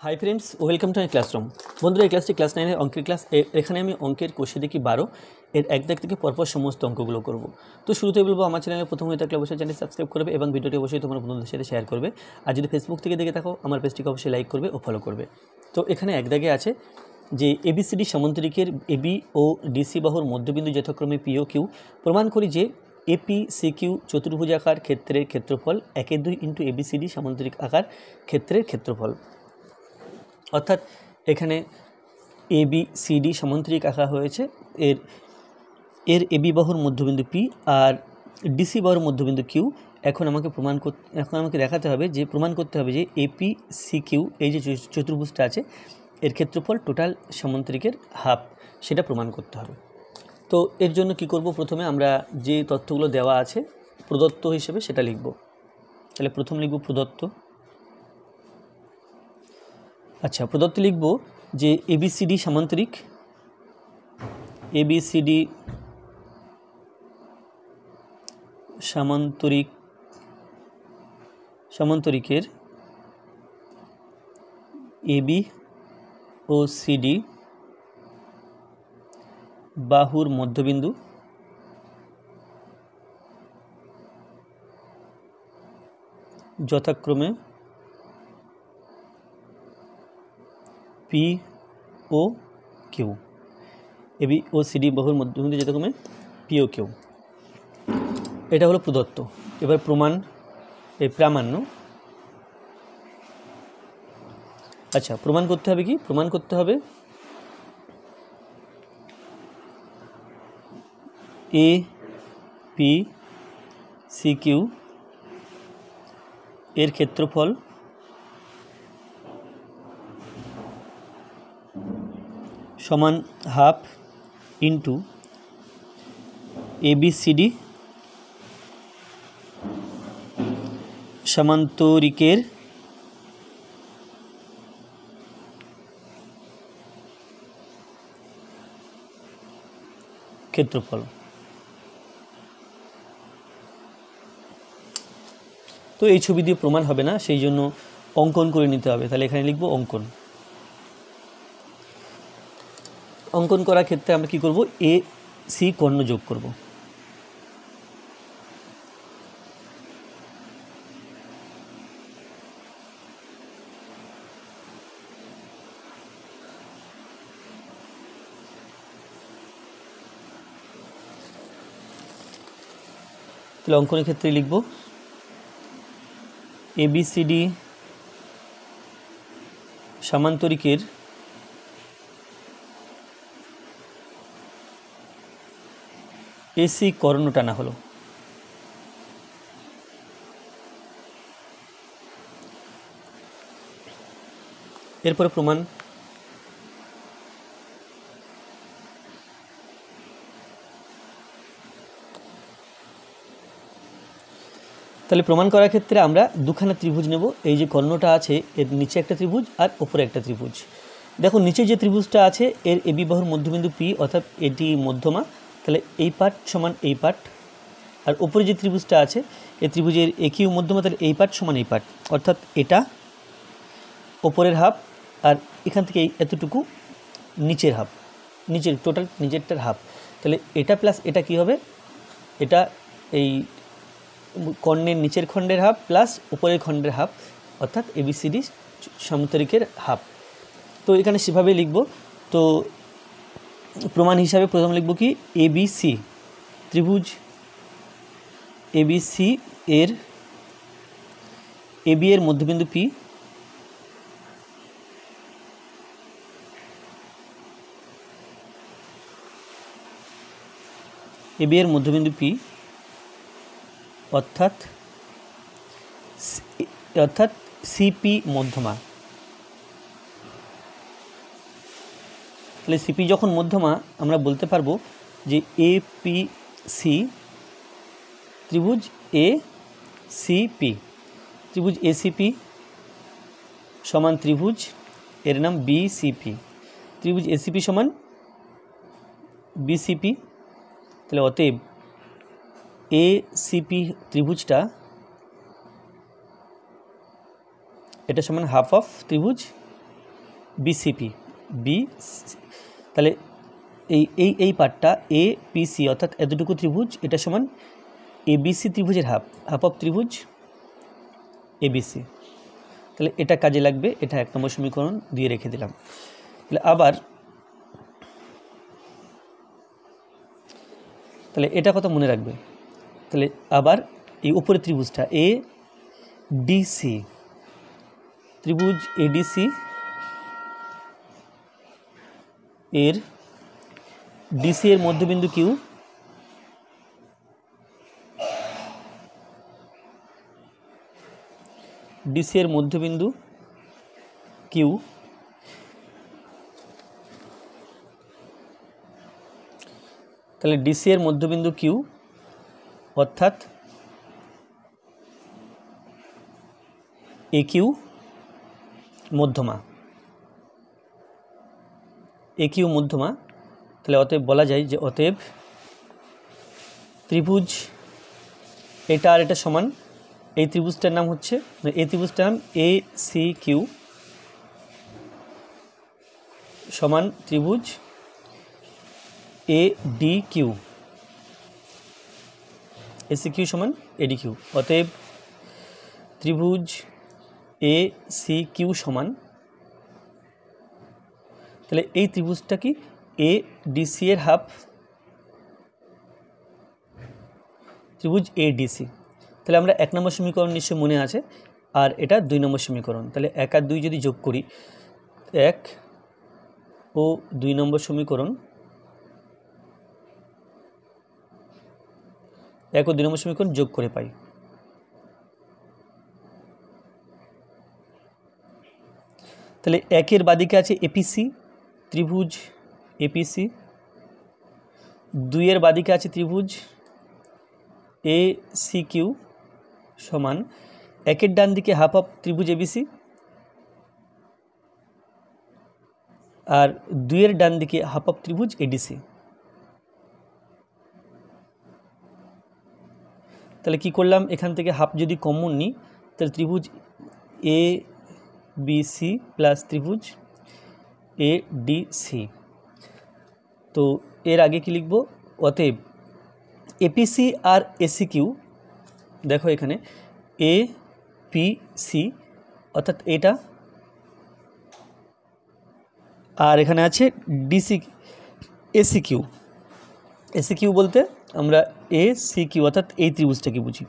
Hi friends, welcome to my classroom. বন্ধুরা, এই ক্লাসটি ক্লাস 9-এর অঙ্কের ক্লাস। এখানে আমি অঙ্কের কোষে দেখি 12 এর এক দাগ থেকে পরপর সমস্ত অঙ্কগুলো করব। তো শুরুতে বলবো, আমার চ্যানেলে প্রথম হয়ে থাকলে অবশ্যই চ্যানেল সাবস্ক্রাইব করবে এবং ভিডিওটি অবশ্যই তোমার বন্ধুদের সাথে শেয়ার করবে। আর যদি ফেসবুক থেকে দেখে থাকো, আমার পেজটিকে অবশ্যই লাইক করবে ও ফলো করবে। তো এখানে এক দাগে আছে যে এবিসিডি সামান্তরিকের এবি ও ডিসি বাহুর মধ্যবিন্দু যথাক্রমে পি ও কিউ। প্রমাণ করি যে এপি সিকিউ চতুর্ভুজাকার ক্ষেত্রের ক্ষেত্রফল 1/2 ইন্টু এবিসিডি সামান্তরিক আকার ক্ষেত্রের ক্ষেত্রফল। অর্থাৎ এখানে এবিসিডি সামান্তরিক আঁকা হয়েছে, এর এবি বাহুর মধ্যবিন্দু পি আর ডিসি বাহুর মধ্যবিন্দু কিউ। এখন আমাকে দেখাতে হবে যে প্রমাণ করতে হবে যে এপি সি কিউ, এই যে চতুর্ভুজটা আছে, এর ক্ষেত্রফল টোটাল সামান্তরিকের হাফ, সেটা প্রমাণ করতে হবে। তো এর জন্য কি করব, প্রথমে আমরা যে তথ্যগুলো দেওয়া আছে প্রদত্ত হিসেবে সেটা লিখব। তাহলে প্রথম লিখব প্রদত্ত। আচ্ছা, প্রদত্ত লিখব যে এবিসিডি সামান্তরিকের এবি ও সিডি বাহুর মধ্যবিন্দু যথাক্রমে পি ও কিউ। এবি ও সিডি বাহুর মধ্যবিন্দু যথাক্রমে পি ও কিউ, এটা হলো প্রদত্ত। এবার প্রামাণ্য। আচ্ছা, প্রমাণ করতে হবে কি? প্রমাণ করতে হবে এ পি সি কিউ এর ক্ষেত্রফল সমান হাফ ইন্টু এবিসিডি সামান্তরিকের ক্ষেত্রফল। তো এই ছবি দিয়ে প্রমাণ হবে না, সেই জন্য অঙ্কন করে নিতে হবে। তাহলে এখানে লিখব অঙ্কন। অঙ্কন করার ক্ষেত্রে আমরা কি করব, এ সি কর্ণ যোগ করব। তাহলে অঙ্কনের ক্ষেত্রে লিখব এবিসিডি সামান্তরিকের এসি কর্ণ টানা হলো। এরপরে প্রমাণ। তাহলে প্রমাণ করার ক্ষেত্রে আমরা দুখানা ত্রিভুজ নেব। এই যে কর্ণটা আছে, এর নিচে একটা ত্রিভুজ আর ওপরে একটা ত্রিভুজ। দেখো, নিচে যে ত্রিভুজটা আছে এর এবি বাহুর মধ্যবিন্দু পি, অর্থাৎ এটি মধ্যমা। তাহলে এই পার্ট সমান এই পার্ট। আর ওপরে যে ত্রিভুজটা আছে, এই ত্রিভুজের এ কিউ মধ্যমা, তাহলে এই পার্ট সমান এই পার্ট, অর্থাৎ এটা ওপরের হাফ আর এখান থেকে এতটুকু নিচের হাফ, টোটাল নিচেরটার হাফ। তাহলে এটা প্লাস এটা কি হবে, এটা এই কর্ণের নিচের খণ্ডের হাফ প্লাস উপরের খণ্ডের হাফ, অর্থাৎ এবিসিডি সামান্তরিকের হাফ। তো এখানে সেভাবে লিখব। তো প্রমাণ হিসাবে প্রথম লিখব কি, এবিসি ত্রিভুজ এবিসি এর এবি এর মধ্যবিন্দু পি, এবি এর মধ্যবিন্দু পি অর্থাৎ সিপি মধ্যমা। তাহলে সিপি যখন মধ্যমা, আমরা বলতে পারবো যে এপিসি ত্রিভুজ এসিপি, ত্রিভুজ এসিপি সমান ত্রিভুজ, এর নাম বিসিপি, ত্রিভুজ এসিপি সমান বিসিপি। তাহলে অতএব এসিপি ত্রিভুজটা এটা সমান হাফ অফ ত্রিভুজ বিসিপি বি, তাহলে এই পার্টটা এ পি সি অর্থাৎ এতটুকু ত্রিভুজ এটা সমান এবিসি ত্রিভুজের হাফ অফ ত্রিভুজ এবিসি। তাহলে এটা কাজে লাগবে, এটা 1 নম্বর সমীকরণ দিয়ে রেখে দিলাম। তাহলে আবার তাহলে এটা কথা মনে রাখবে। তাহলে আবার এই উপরে ত্রিভুজটা এ ডিসি, ত্রিভুজ এডিসি এর ডিসি এর মধ্যবিন্দু কিউ, ডিসি এর মধ্যবিন্দু কিউ, তাহলে ডিসি এর মধ্যবিন্দু কিউ অর্থাৎ এ কিউ মধ্যমা, এ কিউ মধ্যমা। তাহলে অতএব বলা যায় যে অতএব ত্রিভুজ এটা আর এটা সমান, এই ত্রিভুজটার নাম হচ্ছে, এই ত্রিভুজটার নাম এ সি কিউ সমান ত্রিভুজ A D Q, A C Q সমান এডি কিউ। অতএব ত্রিভুজ এ সি কিউ সমান, তাহলে এই ত্রিভুজটা কি এ ডিসি এর হাফ, ত্রিভুজ এ ডিসি। তাহলে আমরা 1 নম্বর সমীকরণ নিশ্চয় মনে আছে, আর এটা 2 নম্বর সমীকরণ। তাহলে 1 আর 2 যদি যোগ করি, 1 ও 2 নম্বর সমীকরণ, 1 ও 2 নম্বর সমীকরণ যোগ করে পাই। তাহলে 1 এর বাদিকে আছে এপিসি, ত্রিভুজ এপিসি। 2 এর বাদিকে আছে ত্রিভুজ এ সি কিউ সমান 1 এর ডান দিকে হাফ অফ ত্রিভুজ এবিসি, আর 2 এর ডান দিকে হাফ অফ ত্রিভুজ এডিসি। তাহলে কি করলাম, এখান থেকে হাফ যদি কমন নিই, তাহলে ত্রিভুজ এ বি সি প্লাস ত্রিভুজ এ ডি সি। তো এর আগে কি লিখব, অতএব এপিসি আর এসি কিউ, দেখো এখানে এ পি সি অর্থাৎ এটা, আর এখানে আছে DC AC Q. AC Q বলতে আমরা এ সি কিউ অর্থাৎ এই ত্রিভুজটাকে বুঝি,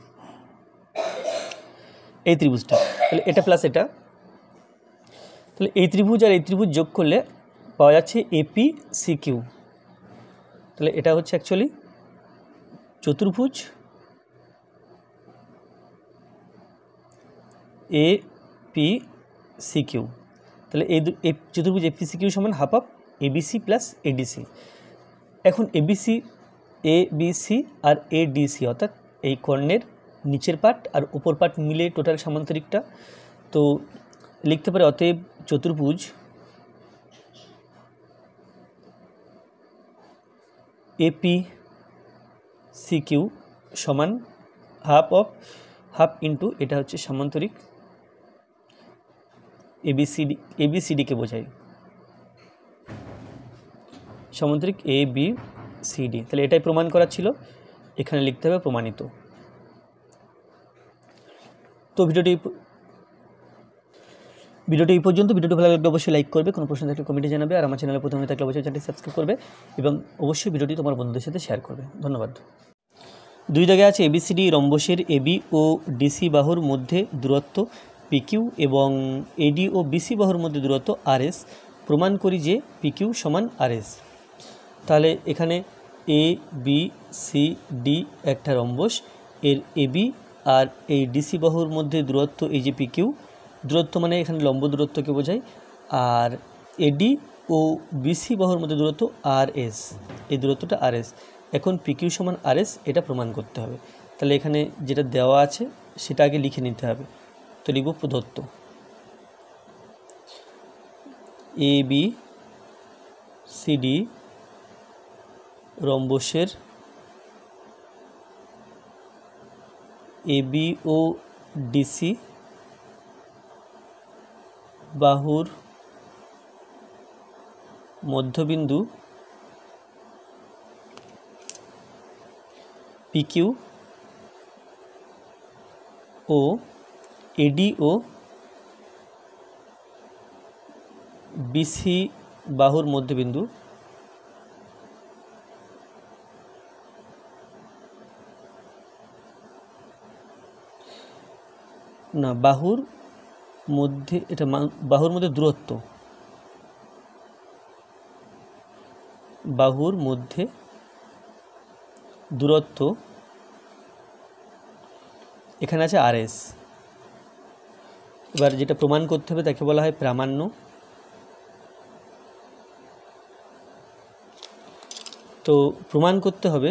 এই ত্রিভুজটা। তাহলে এটা প্লাস এটা, তাহলে এই ত্রিভুজ আর এই ত্রিভুজ যোগ করলে পাওয়া যাচ্ছে এপি সি কিউ। তাহলে এটা হচ্ছে অ্যাকচুয়ালি চতুর্ভুজ এ পি সি কিউ। তাহলে এই চতুর্ভুজ এ পি সি কিউ সমান half of ABC plus ADC. এখন এবিসি, এ বি সি আর এ ডি সি অর্থাৎ এই কর্ণের নিচের পার্ট আর উপর পার্ট মিলে টোটাল সামান্তরিকটা। তো লিখতে পারে অতএব চতুর্ভুজ এপি সি কিউ সমান হাফ ইন্টু এটা হচ্ছে সামান্তরিক এবিসিডি, এবিসিডিকে বোঝায় সামান্তরিক এ বি সি ডি। তাহলে এটাই প্রমাণ করা ছিল, এখানে লিখতে হবে প্রমাণিত। তো ভিডিওটি এই পর্যন্ত। ভিডিওটি ভালো লাগলে অবশ্যই লাইক করবে, কোনো প্রশ্ন থাকলে কমেন্টে জানাবে, আর আমার চ্যানেলে প্রথমে থাকলে অবশ্যই চ্যানেলটি সাবস্ক্রাইব করবে এবং অবশ্যই ভিডিওটি তোমার বন্ধুদের সাথে শেয়ার করবে। ধন্যবাদ। 2 জায়গায় আছে এবিসিডি রম্বসের এবি ও ডিসি বাহুর মধ্যে দূরত্ব পিকিউ এবং এডি ও বিসি বাহুর মধ্যে দূরত্ব আরএস। প্রমাণ করি যে পিকিউ সমান আরএস। তাহলে এখানে এ বি সি ডি একটা রম্বস, এর এবি আর এই ডিসি বাহুর মধ্যে দূরত্ব এই যে পিকিউ, দূরত্ব মানে এখানে লম্ব দূরত্বকে বোঝায়, আর এডি ও বিসি বাহুর মধ্যে দূরত্ব আর এস, এই দূরত্বটা আর এস। এখন পিকিউ সমান আর এস, এটা প্রমাণ করতে হবে। তাহলে এখানে যেটা দেওয়া আছে সেটা আগে লিখে নিতে হবে। তো লিখব প্রদত্ত এ বি সি ডি রম্বসের এবি ও ডিসি বাহুর মধ্যবিন্দু পিকিউ ও এডি ও বিসি বাহুর মধ্যবিন্দু না বাহুর মধ্যে, এটা বাহুর মধ্যে দূরত্ব, বাহুর মধ্যে দূরত্ব এখানে আছে RS। এবার যেটা প্রমাণ করতে হবে তাকে বলা হয় প্রামাণ্য। তো প্রমাণ করতে হবে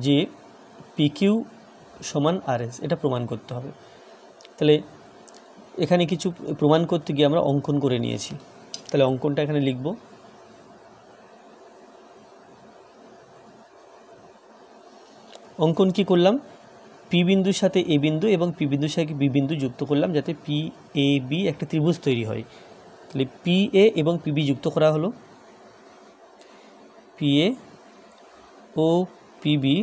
যে PQ সমান RS, এটা প্রমাণ করতে হবে। তাহলে এখানে কিছু প্রমাণ করতে গিয়ে আমরা অঙ্কন করে নিয়েছি। তাহলে অঙ্কনটা এখানে লিখব। অঙ্কন কি করলাম, পি বিন্দুর সাথে এ বিন্দু এবং পি বিন্দুর সাথে বি বিন্দু যুক্ত করলাম যাতে পি এ বি একটা ত্রিভুজ তৈরি হয়। তাহলে পি এ এবং পি বি যুক্ত করা হলো, P A O P B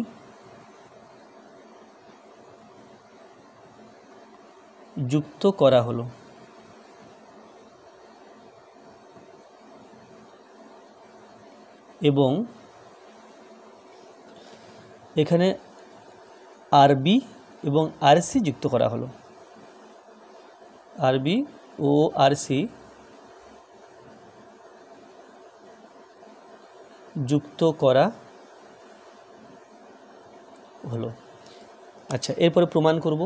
যুক্ত করা হলো। এবং এখানে আরবি এবং আরসি যুক্ত করা হলো, আরবি ও আরসি যুক্ত করা হলো। আচ্ছা, এরপরে প্রমাণ করব।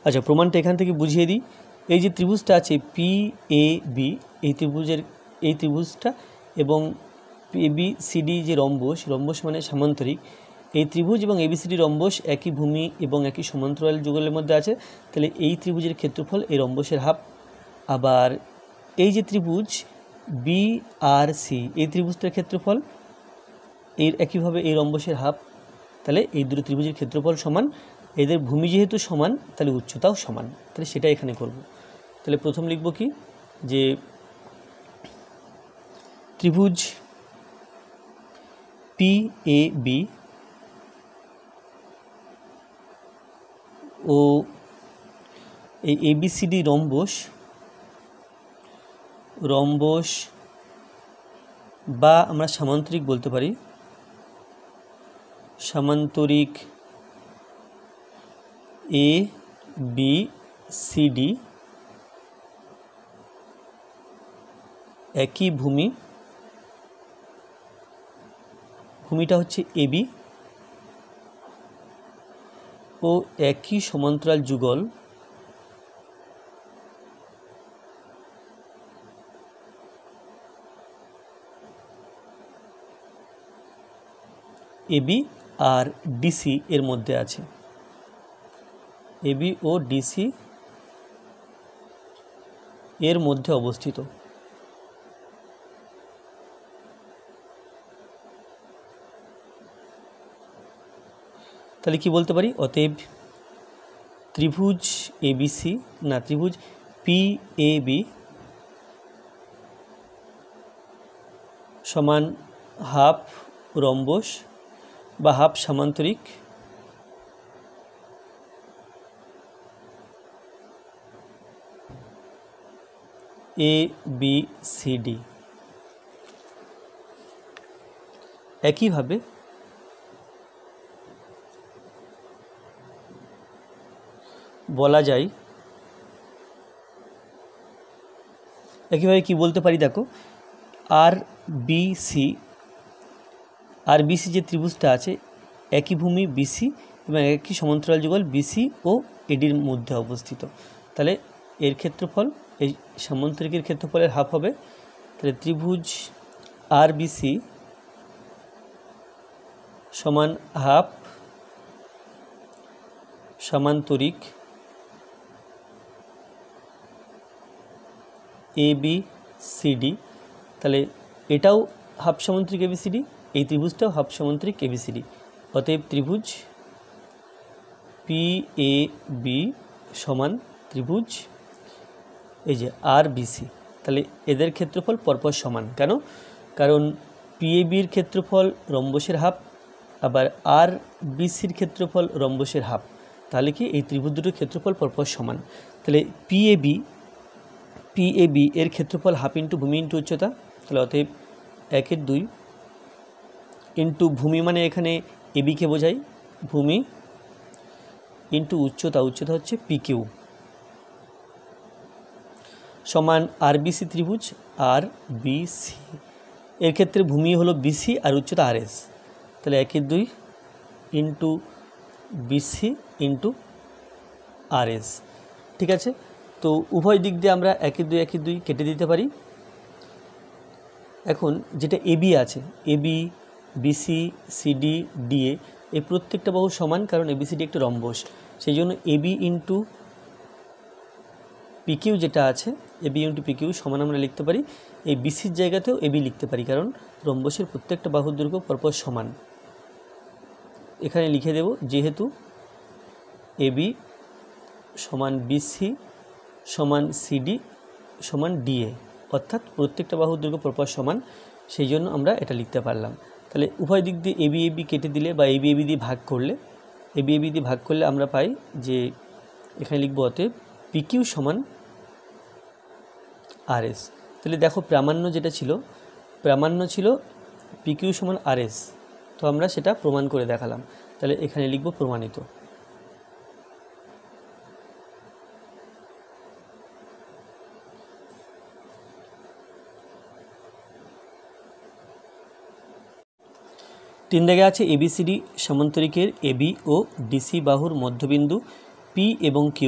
আচ্ছা, প্রমাণটা এখান থেকে বুঝিয়ে দিই। এই যে ত্রিভুজটা আছে পি এ বি, এই ত্রিভুজটা এবং ABCD যে রম্বস মানে সামান্তরিক, এই ত্রিভুজ এবং ABCD রম্বস একই ভূমি এবং একই সমান্তরাল যুগলের মধ্যে আছে। তাহলে এই ত্রিভুজের ক্ষেত্রফল এই রম্বসের হাফ। আবার এই যে ত্রিভুজ BRC, এই ত্রিভুজটার ক্ষেত্রফল এর একইভাবে এই রম্বসের হাফ। তাহলে এই দুটো ত্রিভুজের ক্ষেত্রফল সমান, এদের ভূমি যেহেতু সমান তাহলে উচ্চতাও সমান। তাহলে সেটা এখানে করব। তাহলে প্রথম লিখব কি, যে ত্রিভুজ PAB ও এই ABCD রম্বস বা আমরা সামান্তরিক বলতে পারি, সামান্তরিক ABCD একই ভূমিটা হচ্ছে AB ও একই সমান্তরাল যুগল AB আর DC এর মধ্যে আছে, AB ও DC এর মধ্যে অবস্থিত। তাহলে কি বলতে পারি, অতএব ত্রিভুজ PAB সমান হাফ রম্বস বা হাফ সামান্তরিক ABCD। একইভাবে বলা যায়, একইভাবে কি বলতে পারি দেখো, RBC যে ত্রিভুজটা আছে একই ভূমি BC এবং একই সমান্তরাল যুগল BC ও ADর মধ্যে অবস্থিত। তাহলে এর ক্ষেত্রফল এই সামান্তরিকের ক্ষেত্রফলের হাফ হবে। তাহলে ত্রিভুজ RBC সমান হাফ সামান্তরিক ABCD। তাহলে এটাও হাফ সামান্তরিক ABCD এই ত্রিভুজটাও হাফ সামান্তরিক এবিসিডি। অতএব ত্রিভুজ PAB সমান ত্রিভুজ এই যে RBC। তাহলে এদের ক্ষেত্রফল পরপর সমান। কেন? কারণ PABর ক্ষেত্রফল রম্বসের হাফ, আবার RBCর ক্ষেত্রফল রম্বসের হাফ। তাহলে কি এই ত্রিভুজ দুটোর ক্ষেত্রফল পরপর সমান। তাহলে PAB এর ক্ষেত্রফল হাফ ইন্টু ভূমি ইন্টু উচ্চতা। তাহলে অতএব 1/2 ইন্টু ভূমি মানে এখানে এবিকে বোঝাই, ভূমি ইন্টু উচ্চতা, উচ্চতা হচ্ছে PQ সমান RBC ত্রিভুজ RBC। এর ক্ষেত্রে ভূমি হলো BC আর উচ্চতা RS। তাহলে 1/2 ইন্টু BC ইন্টু RS। ঠিক আছে, তো উভয় দিক দিয়ে আমরা 1/2 কেটে দিতে পারি। এখন যেটা AB আছে, AB BC CD DA এই প্রত্যেকটা বাহু সমান, কারণ ABCD একটা রম্বস। সেই জন্য AB ইন্টু PQ যেটা আছে, AB ইন্টু PQ সমান আমরা লিখতে পারি এই BCর জায়গাতেও AB লিখতে পারি, কারণ রম্বসের প্রত্যেকটা বাহুর দৈর্ঘ্য পরপর সমান। এখানে লিখে দেব যেহেতু AB সমান BC সমান CD সমান DA, অর্থাৎ প্রত্যেকটা বাহুর দৈর্ঘ্য পরপর সমান, সেই জন্য আমরা এটা লিখতে পারলাম। তাহলে উভয় দিক দিয়ে AB কেটে দিলে বা AB দিয়ে ভাগ করলে, AB দিয়ে ভাগ করলে আমরা পাই যে এখানে লিখব অতএব PQ সমান RS। তাহলে দেখো প্রামাণ্য যেটা ছিল, প্রামাণ্য ছিল PQ সমান RS, তো আমরা সেটা প্রমাণ করে দেখালাম। তাহলে এখানে লিখব প্রমাণিত। তিন দাগে আছে ABCD সমান্তরিকের AB ও DC বাহুর মধ্যবিন্দু P এবং Q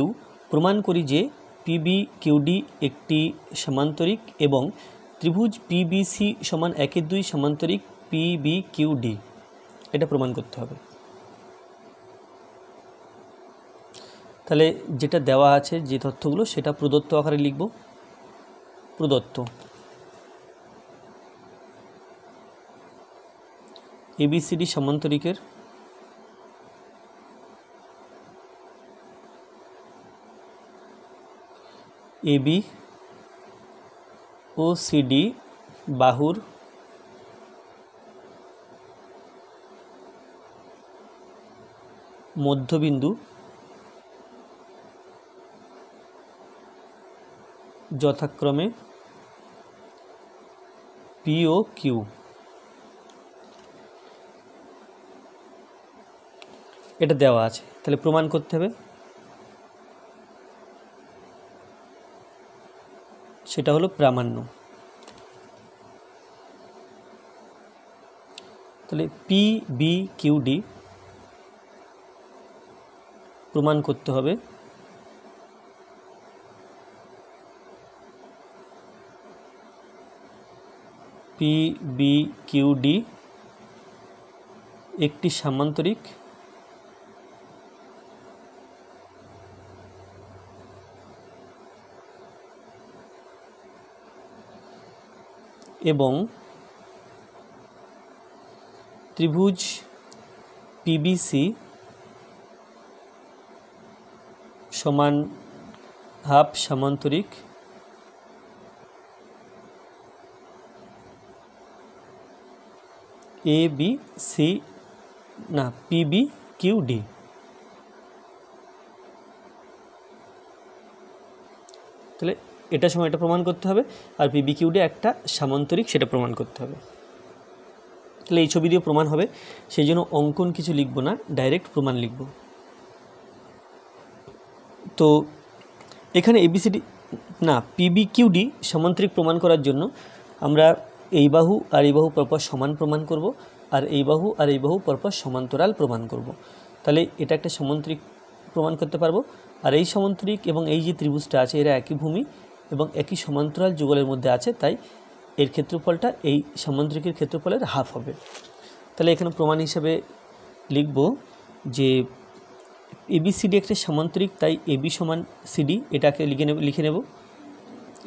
প্রমাণ করি যে PBQD একটি সমান্তরিক এবং ত্রিভুজ PBC সমান 1/2 সমান্তরিক PBQD। এটা প্রমাণ করতে হবে। তাহলে যেটা দেওয়া আছে যে তথ্যগুলো সেটা প্রদত্ত আকারে লিখব। প্রদত্ত ABCD সমান্তরিকের AB ও CD বাহুর মধ্যবিন্দু যথাক্রমে P ও Q। এটা দেওয়া আছে, তাহলে প্রমাণ করতে হবে। সেটা হলো প্রামাণ্য। তাহলে PBQD প্রমাণ করতে হবে PBQD একটি সামান্তরিক এবং ত্রিভুজ PBC সমান হাফ সামান্তরিক PBQD। তাহলে এটা সময় এটা প্রমাণ করতে হবে, আর PBQD একটা সামান্তরিক সেটা প্রমাণ করতে হবে। তাহলে এই ছবি দিয়ে প্রমাণ হবে, সেই জন্য অঙ্কন কিছু লিখব না, ডাইরেক্ট প্রমাণ লিখব। তো এখানে ABCD না PBQD সামান্তরিক প্রমাণ করার জন্য আমরা এই বাহু আর এই বাহু পরপর সমান প্রমাণ করব, আর এই বাহু আর এই বাহু পরপর সমান্তরাল প্রমাণ করব। তাহলে এটা একটা সামান্তরিক প্রমাণ করতে পারবো। আর এই সামান্তরিক এবং এই যে ত্রিভুজটা আছে এরা একই ভূমি এবং একই সমান্তরাল যুগলের মধ্যে আছে, তাই এর ক্ষেত্রফলটা এই সামান্তরিকের ক্ষেত্রফলের হাফ হবে। তাহলে এখানে প্রমাণ হিসেবে লিখব যে ABCD একটা সামান্তরিক, তাই AB সমান CD এটাকে লিখে নেব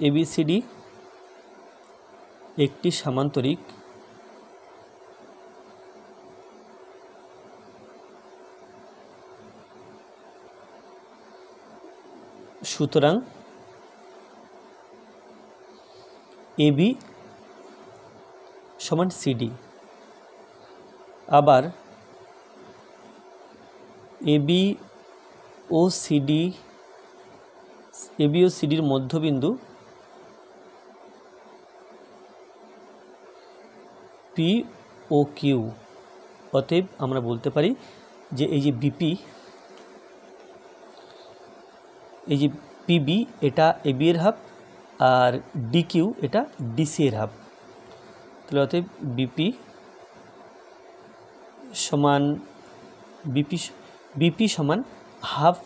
ABCD একটি সামান্তরিক সুতরাং এবি সমান সিডি। আবার এবি ও সিডির মধ্যবিন্দু পি ও কিউ। অতএব আমরা বলতে পারি যে এই যে বিপি, এই যে পিবি এটা এবি এর হাফ, আর ডিকিউ এটা ডিসি এর হাফ। তাহলে অতএব বিপি সমান বিপি সমান হাফ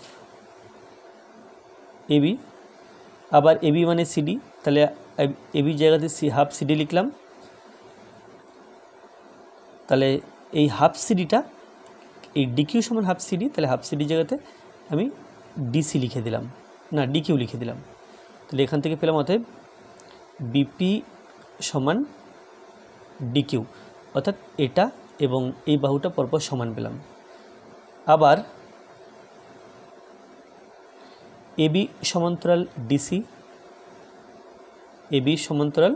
এবি। আবার এবি মানে সিডি, তাহলে এবি জায়গাতে হাফ সিডি লিখলাম। তাহলে এই হাফ সিডিটা, এই ডিকিউ সমান হাফ সিডি, তাহলে হাফ সিডি জায়গাতে আমি ডিসি লিখে দিলাম, না ডিকিউ লিখে দিলাম। তাহলে এখান থেকে পেলাম অতএব বিপি সমান ডিকিউ, অর্থাৎ এটা এবং এই বাহুটা পরপর সমান পেলাম। আবার এবি সমান্তরাল ডিসি, এবি সমান্তরাল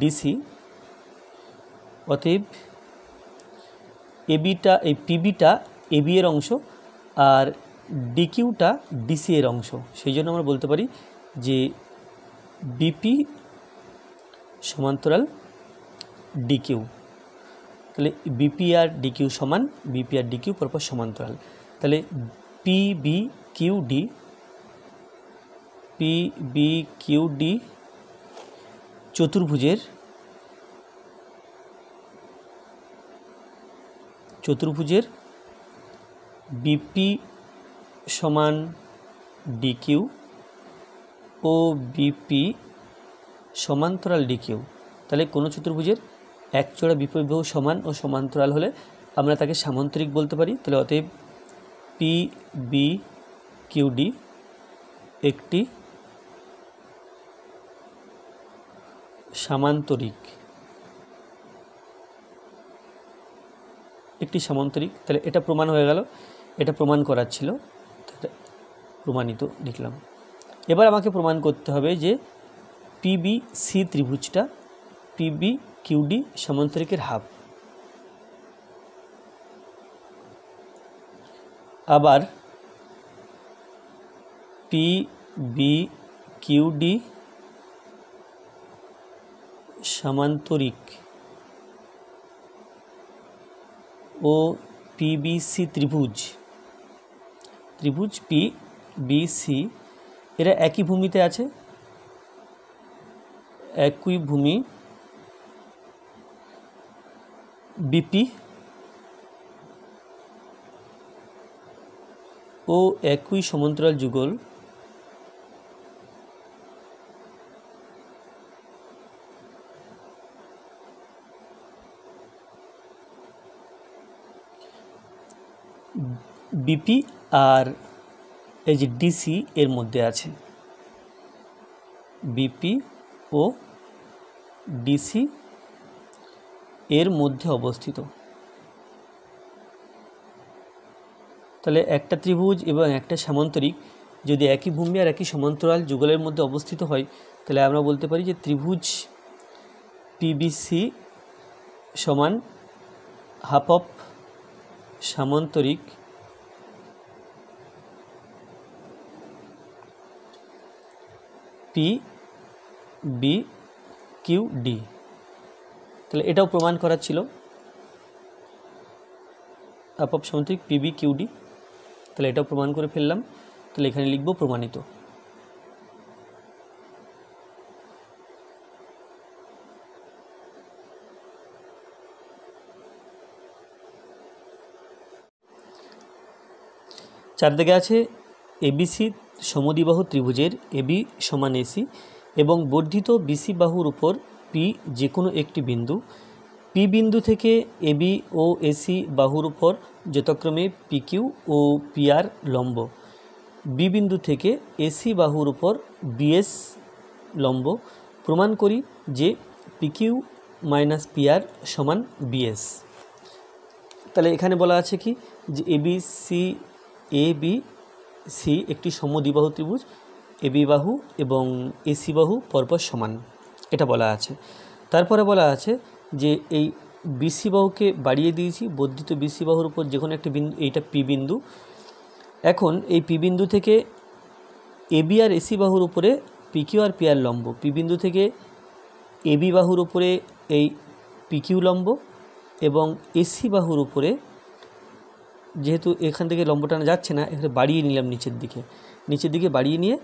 ডিসি, অতএব এবিটা, এই পিবিটা এবি এর অংশ আর ডিকিউটা ডিসি এর অংশ। সেই জন্য আমরা বলতে পারি যে বিপি সমান্তরাল ডিকিউ। তাহলে বিপি আর ডিকিউ সমান, বিপি আর ডিকিউ পরপর সমান্তরাল। তাহলে পিবি কিউডি চতুর্ভুজের বিপি সমান ডিকিউ ও বিপি সমান্তরাল ডিকিউ। তাহলে কোনো চতুর্ভুজের এক চড়া বিপরীত বাহু সমান ও সমান্তরাল হলে আমরা তাকে সামান্তরিক বলতে পারি। তাহলে অতএব পিবি কিউডি একটি সামান্তরিক, তাহলে এটা প্রমাণ হয়ে গেল, এটা প্রমাণ করার ছিল, প্রমাণিত লিখলাম। এবার আমাকে প্রমাণ করতে হবে যে পিবিসি ত্রিভুজটা পিবি কিউডি সামান্তরিকের হাফ। আবার পিবি কিউডি সামান্তরিক ও পিবিসি ত্রিভুজ পিবিসি এরা একই ভূমিতে আছে, একই ভূমি বিপি ও একই সমান্তরাল যুগল বিপি আর এই যে ডিসি এর মধ্যে আছে, বিপি ও ডিসি এর মধ্যে অবস্থিত। তাহলে একটা ত্রিভুজ এবং একটা সামান্তরিক যদি একই ভূমি আর একই সমান্তরাল যুগলের মধ্যে অবস্থিত হয়, তাহলে আমরা বলতে পারি যে ত্রিভুজ পিবিসি সমান হাফ অফ সামান্তরিক পিবি কিউডি। তাহলে এটাও প্রমাণ করার ছিল, হাফ অফ সামান্তরিক পিবি কিউডি। তাহলে এটাও প্রমাণ করে ফেললাম। তাহলে এখানে লিখব প্রমাণিত। চারদিকে আছে এবিসি সমদ্বিবাহু ত্রিভুজের এবি সমান এসি এবং বর্ধিত বিসি বাহুর উপর পি যে কোনো একটি বিন্দু, পি বিন্দু থেকে এবি ও এসি বাহুর উপর যথাক্রমে পিকিউ ও পিআর লম্ব, বি বিন্দু থেকে এসি বাহুর উপর বিএস লম্ব। প্রমাণ করি যে পিকিউ মাইনাস পিআর সমান বিএস। তাহলে এখানে বলা আছে কি যে এবি সি একটি সমদ্বিবাহু ত্রিভুজ, এবি বাহু এবং এসি বাহু পরপর সমান, এটা বলা আছে। তারপরে বলা আছে যে এই বিসি বাহুকে বাড়িয়ে দিয়েছি, বর্ধিত বিসি বাহুর উপর যে কোনো একটি বিন্দু, এইটা পি বিন্দু। এখন এই পি বিন্দু থেকে এবি আর এসি বাহুর উপরে পিকিউ আর পি আর লম্ব, পি বিন্দু থেকে এবি বাহুর উপরে এই পিকিউ লম্ব এবং এসি বাহুর উপরে, যেহেতু এখান থেকে লম্ব টানা যাচ্ছে না, এখানে বাড়িয়ে নিলাম নিচের দিকে বাড়িয়ে নিয়ে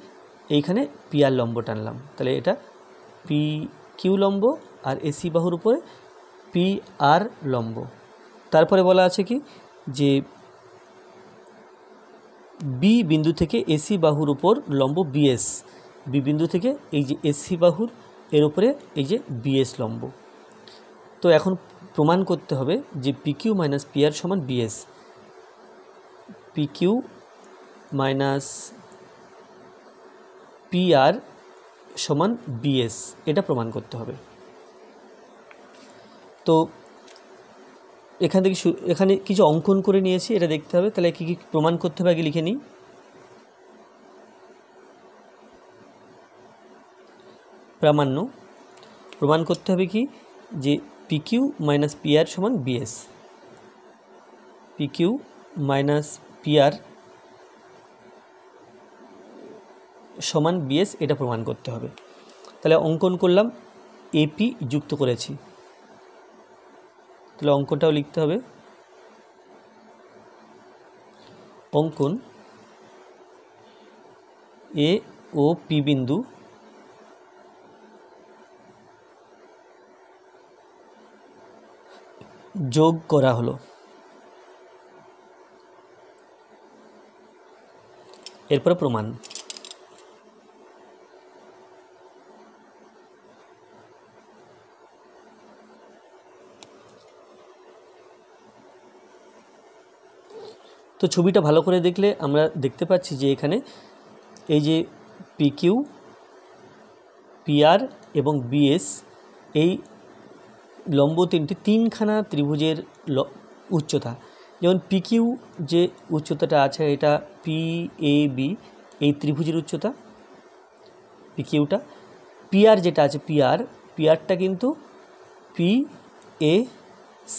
এইখানে পি আর লম্ব টানলাম, তাহলে এটা পি কিউ লম্ব আর এসি বাহুর উপরে পি আর লম্ব। তারপরে বলা আছে কি যে বি বিন্দু থেকে এসি বাহুর উপর লম্ব বিএস, বি বিন্দু থেকে এই যে এসি বাহুর এর উপরে এই যে বিএস লম্ব। তো এখন প্রমাণ করতে হবে যে P Q minus P R সমান BS, P Q minus P R সমান বিএস, এটা প্রমাণ করতে হবে। তো এখান থেকে এখানে কিছু অঙ্কন করে নিয়েছি, এটা দেখতে হবে। তাহলে কী কী প্রমাণ করতে হবে আগে লিখে নিই। প্রামাণ্য প্রমাণ করতে হবে কি যে P Q minus P R সমান BS, P Q minus P R সমান বিএস, এটা প্রমাণ করতে হবে। তাহলে অঙ্কন করলাম, এপি যুক্ত করেছি, তাহলে অঙ্কনটাও লিখতে হবে। অঙ্কন এ ও পি বিন্দু যোগ করা হলো। এরপরে প্রমাণ। তো ছবিটা ভালো করে দেখলে আমরা দেখতে পাচ্ছি যে এখানে এই যে পি কিউ, পি আর এবং বিএস, এই লম্ব তিনখানা ত্রিভুজের উচ্চতা। যেমন পি কিউ যে উচ্চতাটা আছে এটা পি এ বি, এই ত্রিভুজের উচ্চতা পি কিউটা। পি আর যেটা আছে পি আরটা কিন্তু পি এ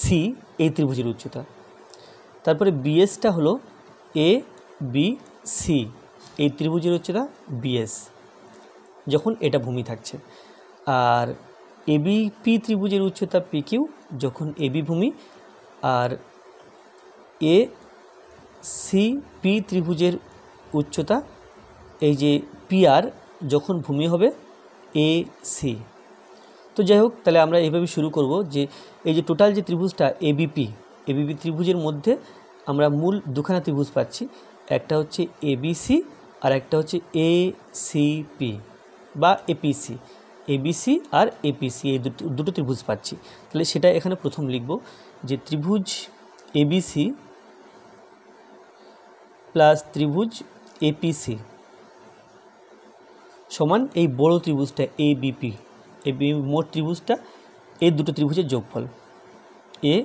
সি, এই ত্রিভুজের উচ্চতা। তারপরে বিএসটা হলো এ বি সি, এই ত্রিভুজের উচ্চতা বিএস, যখন এটা ভূমি থাকছে। আর এবিপি ত্রিভুজের উচ্চতা পি কিউ যখন এবি ভূমি, আর এ সি পি ত্রিভুজের উচ্চতা এই যে পি আর যখন ভূমি হবে এ সি। তো যাই হোক, তাহলে আমরা এইভাবে শুরু করব যে এই যে টোটাল যে ত্রিভুজটা এবিপি ত্রিভুজের মধ্যে আমরা মূল দুখানা ত্রিভুজ পাচ্ছি, একটা হচ্ছে এবিসি আর একটা হচ্ছে এসিপি বা এপিসি, এবিসি আর এপিসি, এই দুটো ত্রিভুজ পাচ্ছি। তাহলে সেটা এখানে প্রথম লিখব যে ত্রিভুজ এবিসি প্লাস ত্রিভুজ এপিসি সমান এই বড় ত্রিভুজটা এবিপি, এই মোট ত্রিভুজটা এই দুটো ত্রিভুজের যোগফল এ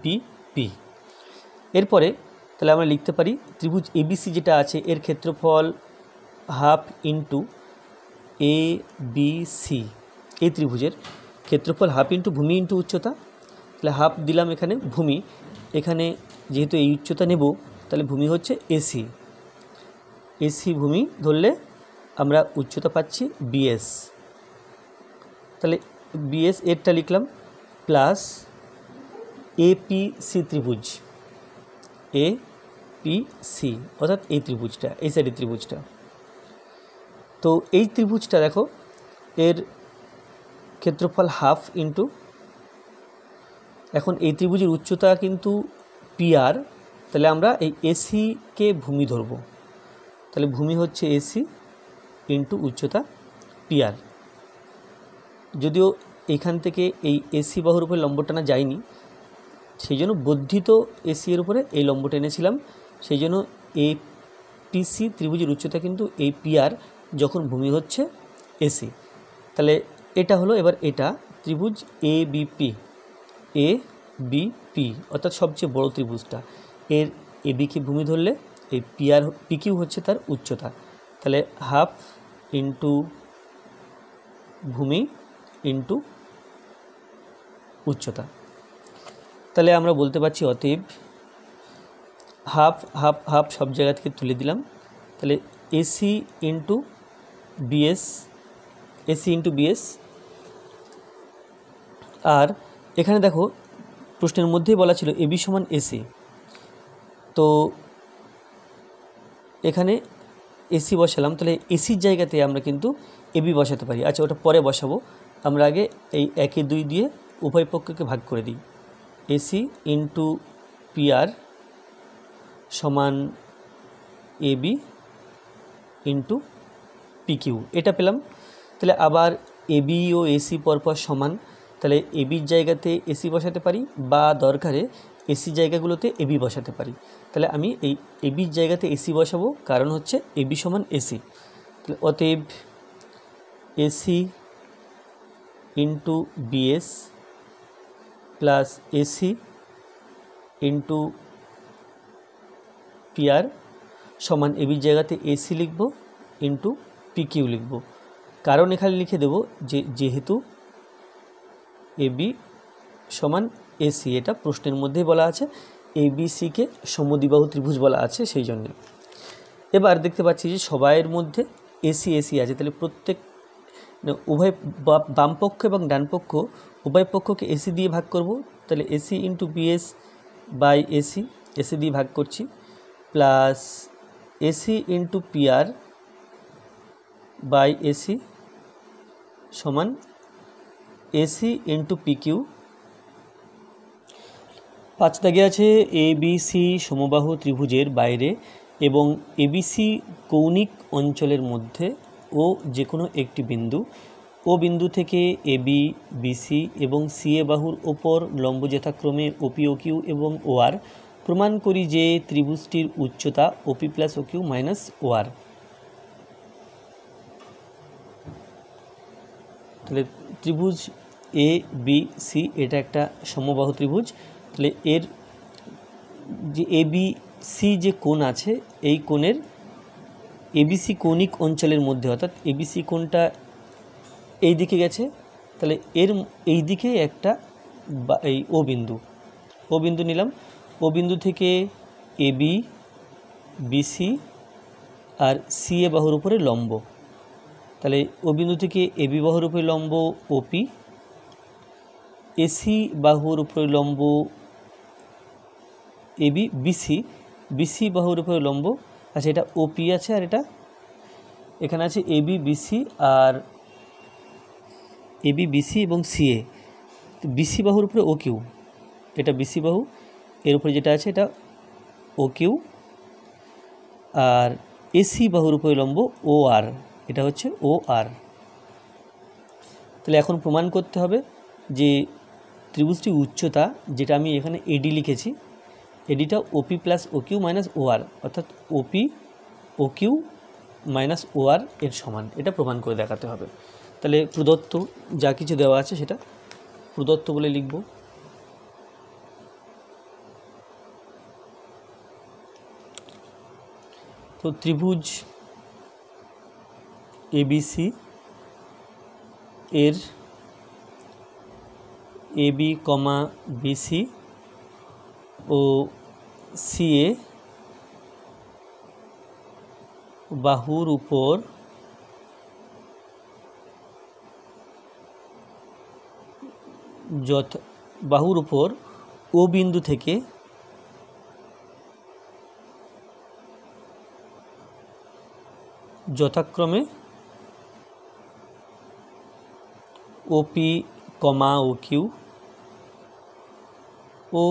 বি পি। এরপরে তাহলে আমরা লিখতে পারি ত্রিভুজ এবিসি যেটা আছে এর ক্ষেত্রফল হাফ ইন্টু এ বি সি, এই ত্রিভুজের ক্ষেত্রফল হাফ ইন্টু ভূমি ইন্টু উচ্চতা। তাহলে হাফ দিলাম এখানে ভূমি, এখানে যেহেতু এই উচ্চতা নেব তাহলে ভূমি হচ্ছে এসি, এসি ভূমি ধরলে আমরা উচ্চতা পাচ্ছি বিএস। তাহলে বিএস এরটা লিখলাম প্লাস এপিসি ত্রিভুজ, এ পি সি অর্থাৎ এই ত্রিভুজটা, এই সাইডের ত্রিভুজটা। তো এই ত্রিভুজটা দেখো এর ক্ষেত্রফল হাফ ইন্টু, এখন এই ত্রিভুজের উচ্চতা কিন্তু পি আর, তাহলে আমরা এই এসিকে ভূমি ধরব, তাহলে ভূমি হচ্ছে এসি ইন্টু উচ্চতা পি আর। যদিও এইখান থেকে এই এসি বাহুর উপরে লম্ব টানা যায়নি, সেই জন্য বর্ধিত এসি এর উপরে এই লম্ব টেনেছিলাম, সেই জন্য এই পিসি ত্রিভুজের উচ্চতা কিন্তু এই পি আর যখন ভূমি হচ্ছে এসি। তাহলে এটা হলো, এবার এটা ত্রিভুজ এ বিপি অর্থাৎ সবচেয়ে বড় ত্রিভুজটা, এর এবিকে ভূমি ধরলে এই পিকিউ হচ্ছে তার উচ্চতা। তাহলে হাফ ইন্টু ভূমি ইন্টু উচ্চতা। তাহলে আমরা বলতে পারছি অতএব হাফ হাফ হাফ সব জায়গা থেকে তুলে দিলাম। তাহলে এসি ইন্টু বিএস। আর এখানে দেখো প্রশ্নের মধ্যেই বলা ছিল এবি সমান এসি, তো এখানে এসি বসালাম, তাহলে এসির জায়গাতে আমরা কিন্তু এবি বসাতে পারি। আচ্ছা, ওটা পরে বসাবো, আমরা আগে এই 1/2 দিয়ে উভয় পক্ষকে ভাগ করে দিই। এসি ইন্টু পিআর সমান এবি ইন্টু পিকিউ, এটা পেলাম। তাহলে আবার এবি ও এসি পরপর সমান, তাহলে এবির জায়গাতে এসি বসাতে পারি বা দরকারে এসি জায়গাগুলোতে এবি বসাতে পারি। তাহলে আমি এই এবির জায়গাতে এসি বসাবো, কারণ হচ্ছে এবি সমান এসি। তাহলে অতএব AC into BS plus AC into PR সমান এবির জায়গাতে এসি লিখব ইন্টু পিকিউ লিখব। কারণ এখানে লিখে দেব যেহেতু এবি সমান এসি, এটা প্রশ্নের মধ্যেই বলা আছে, এবিসিকে সমদ্বিবাহু ত্রিভুজ বলা আছে সেই জন্যে। এবার দেখতে পাচ্ছি যে সবাইয়ের মধ্যে এসি আছে, তাহলে প্রত্যেক উভয় বাম পক্ষ এবং ডান পক্ষ উভয় পক্ষকে এসি দিয়ে ভাগ করব। তাহলে AC into BS by AC দিয়ে ভাগ করছি, plus AC into PR by AC সমান এসি ইন্টু পিকিউ। 5 দাগে আছে এবিসি সমবাহু ত্রিভুজের বাইরে এবং এবিসি কৌণিক অঞ্চলের মধ্যে ও যে কোনো একটি বিন্দু, ও বিন্দু থেকে এবি বিসি এবং সিএ বাহুর ওপর লম্ব যথাক্রমে ওপি ও কিউ এবং ওআর, প্রমাণ করি যে ত্রিভুজটির উচ্চতা OP plus O Q minus OR. তাহলে ত্রিভুজ এ বি সি এটা একটা সমবাহু ত্রিভুজ। তাহলে এর যে এবিসি যে কোণ আছে, এই কোণের এবিসি কৌণিক অঞ্চলের মধ্যে, অর্থাৎ এবিসি কোণটা এই দিকে গেছে, তাহলে এর এই দিকে একটা এই ও বিন্দু নিলাম। ও বিন্দু থেকে এবি বিসি আর সিএ বাহুর উপরে লম্ব, তাহলে ও বিন্দু থেকে এবি বাহুর উপরে লম্ব ওপি, এসি বাহুর উপরে লম্ব এবি বিসি বাহুর উপরে লম্ব। আচ্ছা, এটা ওপি আছে আর এটা এখানে আছে এবি বিসি এবং সিএ। বিসি বাহুর উপরে ও কিউ, এটা বিসি বাহু, এর উপরে যেটা আছে এটা ও কিউ, আর এসি বাহুর উপরে লম্ব ও আর, এটা হচ্ছে ও আর। তাহলে এখন প্রমাণ করতে হবে যে ত্রিভুজটির উচ্চতা, যেটা আমি এখানে এডি লিখেছি, এডিটা ওপি plus O Q minus O আর, অর্থাৎ ওপি ও কিউ মাইনাস ও আর এর সমান, এটা প্রমাণ করে দেখাতে হবে। তাহলে প্রদত্ত যা কিছু দেওয়া আছে সেটা প্রদত্ত বলে লিখব। তো ত্রিভুজ এবিসি এর এবি কমা বিসি ও সিএ বাহুর উপর ও বিন্দু থেকে যথাক্রমে ওপি কমা ও কিউ ও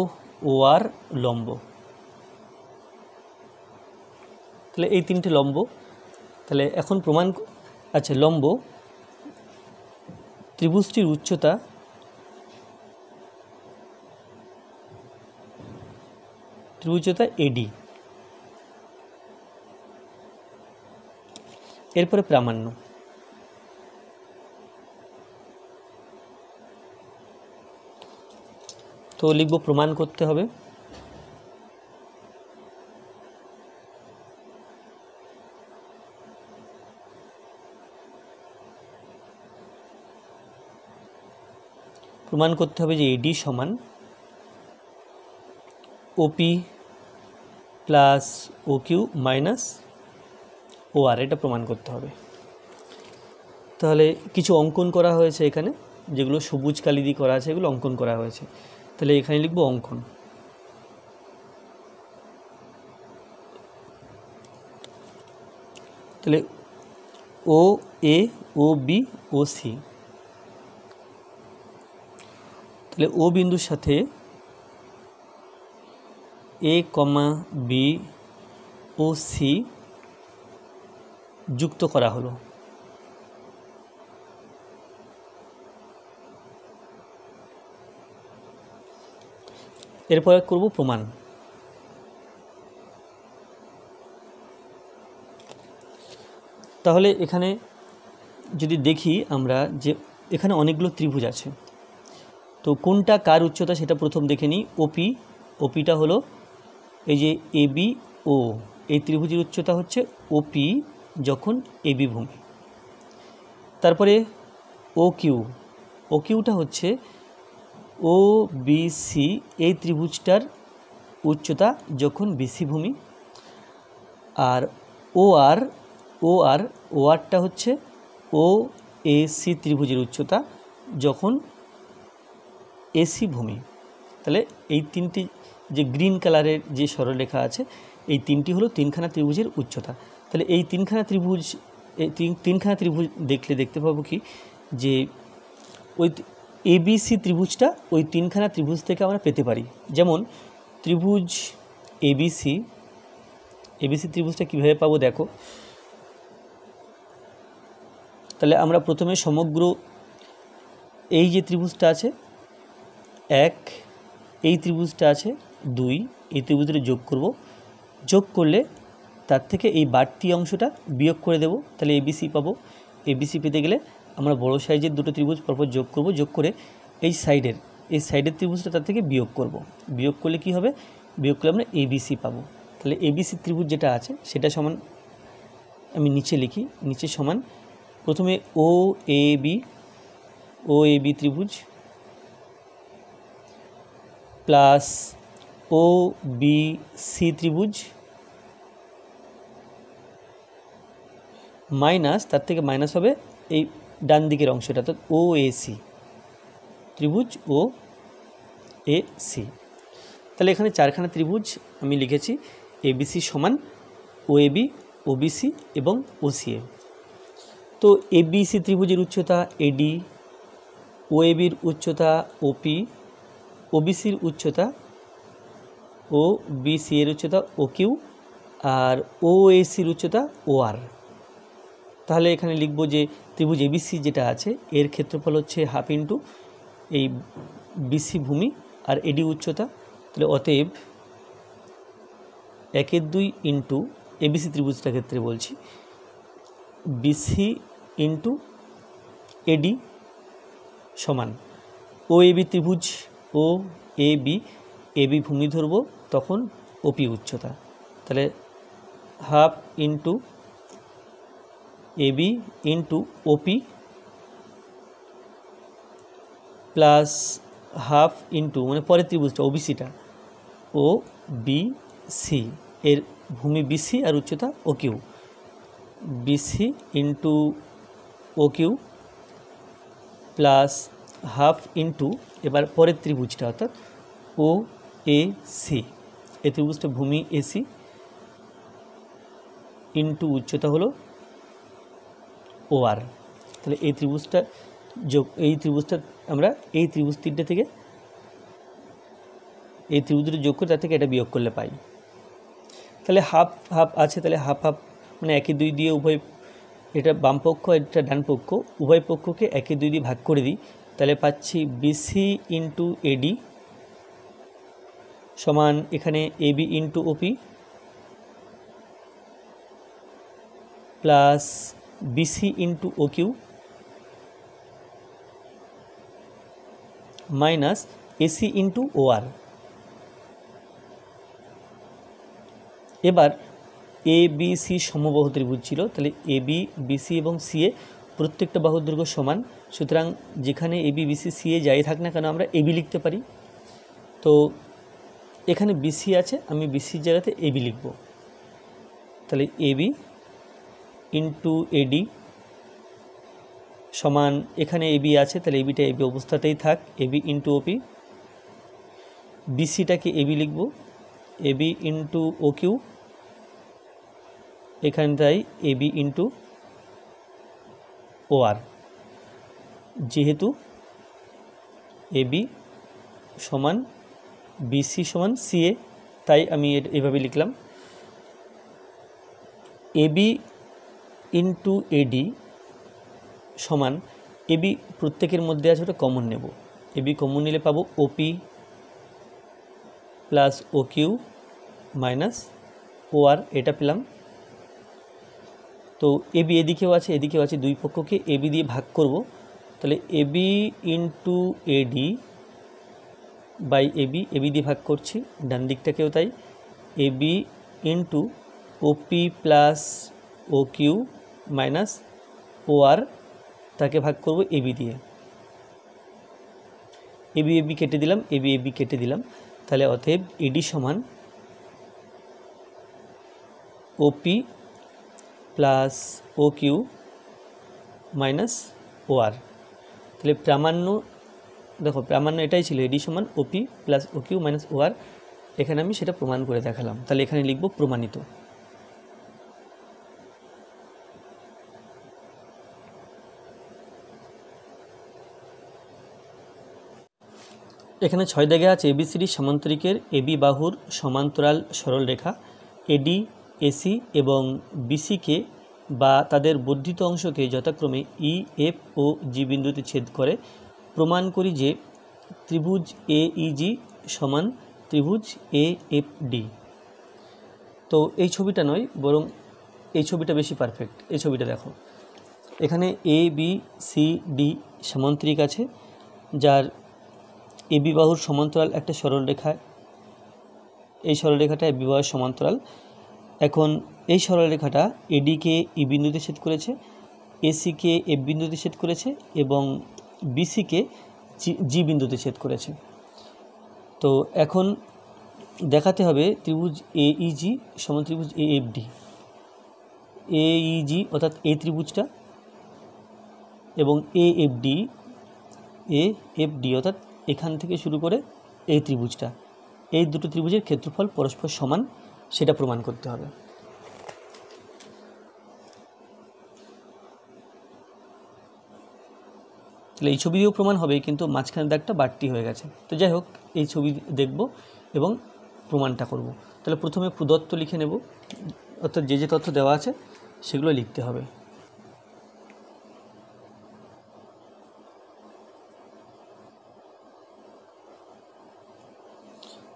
ওআর লম্ব। তাহলে এই তিনটে লম্ব। তাহলে এখন প্রমাণ, আচ্ছা, লম্ব ত্রিভুজটির উচ্চতা এডি। এরপরে প্রামাণ্য। তো লিখব প্রমাণ করতে হবে প্রমাণ করতে হবে যে এডি সমান ওপি plus O Q minus O আর, এটা প্রমাণ করতে হবে। তাহলে কিছু অঙ্কন করা হয়েছে এখানে, যেগুলো সবুজ কালি দিয়ে করা আছে, এগুলো অঙ্কন করা হয়েছে। তাহলে এখানে লিখব অঙ্কন। তাহলে ও এ, ও বি, ও সি। তাহলে ও বিন্দুর সাথে এ কমা বি ও সি যুক্ত করা হলো। এরপরে করব প্রমাণ। তাহলে এখানে যদি দেখি আমরা যে এখানে অনেকগুলো ত্রিভুজ আছে, তো কোনটা কার উচ্চতা সেটা প্রথম দেখে নিই। ওপি, ওপিটা হলো এই যে এবি ও, এই ত্রিভুজের উচ্চতা হচ্ছে ওপি যখন এবি ভূমি। তারপরে ও কিউ, ও কিউটা হচ্ছে ও বি সি, এই ত্রিভুজটার উচ্চতা যখন বিসি ভূমি। আর ও আর, ও আর, ও আরটা হচ্ছে ও এ সি ত্রিভুজের উচ্চতা যখন এসি ভূমি। তাহলে এই তিনটি যে গ্রিন কালারের যে সরলরেখা আছে, এই তিনটি হলো তিনখানা ত্রিভুজের উচ্চতা। তাহলে এই তিনখানা ত্রিভুজ দেখলে দেখতে পাবো কি যে ওই এবিসি ত্রিভুজটা ওই তিনখানা ত্রিভুজ থেকে আমরা পেতে পারি। যেমন ত্রিভুজ এবিসি, এবিসি ত্রিভুজটা কীভাবে পাবো দেখো। তাহলে আমরা প্রথমে সমগ্র এই যে ত্রিভুজটা আছে 1, এই ত্রিভুজটা আছে 2, এই ত্রিভুজটা যোগ করব। যোগ করলে তার থেকে এই বাড়তি অংশটা বিয়োগ করে দেব, তাহলে এবিসি পাবো। এবিসি পেতে গেলে আমরা বড় সাইজের দুটো ত্রিভুজ পরপর যোগ করব। যোগ করে এই সাইডের ত্রিভুজটা তার থেকে বিয়োগ করব। বিয়োগ করলে কি হবে? বিয়োগ করলে আমরা এবিসি পাবো। তাহলে এবিসি ত্রিভুজ যেটা আছে সেটা সমান, আমি নিচে লিখি, নিচে সমান প্রথমে ও এ বি ত্রিভুজ প্লাস ও বি সি ত্রিভুজ মাইনাস, তার থেকে মাইনাস হবে এই ডান দিকের অংশটা, অর্থাৎ ও এ সি ত্রিভুজ, ও এ সি। তাহলে এখানে চারখানা ত্রিভুজ আমি লিখেছি, এবিসি সমান ও A B, O B C এবং ও সি এ। তো এবিসি ত্রিভুজের উচ্চতা এডি, ও এ বির উচ্চতা ওপি, ওবিসির উচ্চতা ও বিসি এর উচ্চতা ও কিউ, আর ও এ সির উচ্চতা ও আর। তাহলে এখানে লিখব যে ত্রিভুজ এবিসি যেটা আছে এর ক্ষেত্রফল হচ্ছে হাফ ইন্টু এই বিসি ভূমি আর এডি উচ্চতা। তাহলে অতএব 1/2 ইন্টু এবিসি ত্রিভুজটার ক্ষেত্রে বলছি, বিসি ইন্টু এডি সমান ও এবি ত্রিভুজ, ও এবি ভূমি ধরব, তখন ওপি উচ্চতা। তাহলে half into AB into OP plus half into মানে পরের ত্রিভুজটা ওবিসিটা, ও বি সি, এর ভূমি বিসি আর উচ্চতা O Q, BC into O Q plus half into এবার পরের ত্রিভুজটা অর্থাৎ ও এ সি, এই ত্রিভুজটা ভূমি এসি ইন্টু উচ্চতা হলো ও আর। তাহলে এই ত্রিভুজটা আমরা এই ত্রিভুজ তিনটে থেকে এই ত্রিভুজটা যোগ করে তার থেকে এটা বিয়োগ করলে পাই। তাহলে হাফ হাফ আছে, তাহলে হাফ হাফ মানে 1/2 দিয়ে উভয়, এটা বাম পক্ষ এটা ডান পক্ষ, উভয় পক্ষকে 1/2 দিয়ে ভাগ করে দিই, তাহলে পাচ্ছি বিসি ইন্টু এডি সমান এখানে AB into OP plus BC into ও কিউ মাইনাস এসি ইন্টু ও আর। এবার এ বি সি সমবাহু ত্রিভুজ ছিল, তাহলে এ বি, বিসি এবং সি এ প্রত্যেকটা বাহুর দৈর্ঘ্য সমান, সুতরাং যেখানে এবি বিসি সিএ যাই থাক না কেন আমরা এবি লিখতে পারি। তো এখানে বিসি আছে, আমি বিসির জায়গাতে এবি লিখব। তাহলে এবি ইন্টু এডি সমান, এখানে এবি আছে তাহলে এবিটা এবি অবস্থাতেই থাক, এবি ইন্টু ওপি। বিসিটাকে এবি লিখব, AB into O Q, এখানটাই AB into ও আর। যেহেতু এবি সমান বিসি সমান সিএ, তাই আমি এভাবে লিখলাম। এবি ইন্টু এডি সমান, এবি প্রত্যেকের মধ্যে আছে, ওটা কমন নেব। এবি কমন নিলে পাবো ওপি plus O Q minus O আর, এটা পেলাম। তো এবি এদিকেও আছে এদিকেও আছে, দুই পক্ষকে এবি দিয়ে ভাগ করব। তাহলে AB into AD by AB, AB দিয়ে ভাগ করছি, ডান দিকটাকেও তাই। AB into OP plus O Q minus O R, তাকে ভাগ করব এবি দিয়ে। এবি এবি কেটে দিলাম, এবি এবি কেটে দিলাম। তাহলে অতএব এডি সমান ওপি plus O Q minus O আর। তাহলে প্রামাণ্য, দেখো প্রামাণ্য এটাই ছিল, এডি সমান ওপি plus O Q minus O আর। এখানে আমি সেটা প্রমাণ করে দেখালাম। তাহলে এখানে লিখব প্রমাণিত। এখানে 6 দাগে আছে এবিসিডি সামান্তরিকের এবি বাহুর সমান্তরাল সরল রেখা এডি এসি এবং বিসিকে বা তাদের বর্ধিত অংশকে যথাক্রমে ই এফ ও জি বিন্দুতে ছেদ করে। প্রমাণ করি যে ত্রিভুজ এ ইজি সমান ত্রিভুজ এ এফ ডি। তো এই ছবিটা নয়, বরং এই ছবিটা বেশি পারফেক্ট। এই ছবিটা দেখো, এখানে এ বি সি ডি সামান্তরিক আছে, যার এবি বাহুর সমান্তরাল একটা সরলরেখা, এই সরলরেখাটা এবি বাহুর সমান্তরাল। এখন এই সরলরেখাটা এডিকে ই বিন্দুতে ছেদ করেছে, এসিকে এফ বিন্দুতে ছেদ করেছে এবং বিসিকে জি বিন্দুতে ছেদ করেছে। তো এখন দেখাতে হবে ত্রিভুজ এ ইজি সমান ত্রিভুজ A F D. A easy অর্থাৎ এই ত্রিভুজটা এবং এ এফ ডি অর্থাৎ এখান থেকে শুরু করে এই ত্রিভুজটা, এই দুটো ত্রিভুজের ক্ষেত্রফল পরস্পর সমান, সেটা প্রমাণ করতে হবে। তাহলে এই ছবি দিয়েও প্রমাণ হবে, কিন্তু মাঝখানের দাগটা বাড়তি হয়ে গেছে। তো যাই হোক, এই ছবি দেখব এবং প্রমাণটা করব। তাহলে প্রথমে প্রদত্ত লিখে নেব, অর্থাৎ যে যে তথ্য দেওয়া আছে সেগুলো লিখতে হবে।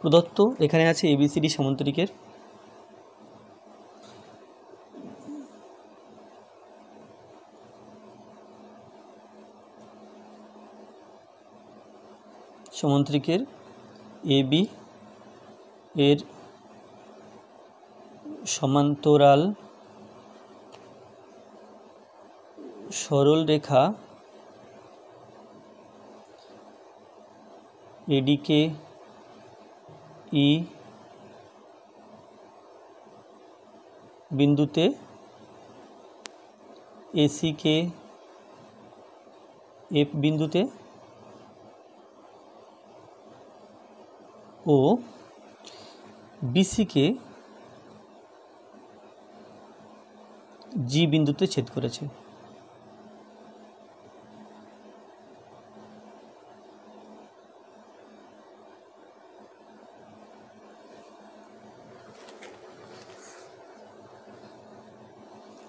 প্রদত্ত এখানে আছে এবিসিডি সামান্তরিকের এবি এর সমান্তরাল সরল রেখা এডিকে ই বিন্দুতে, এসিকে এফ বিন্দুতে ও বিসিকে জি বিন্দুতে ছেদ করেছে।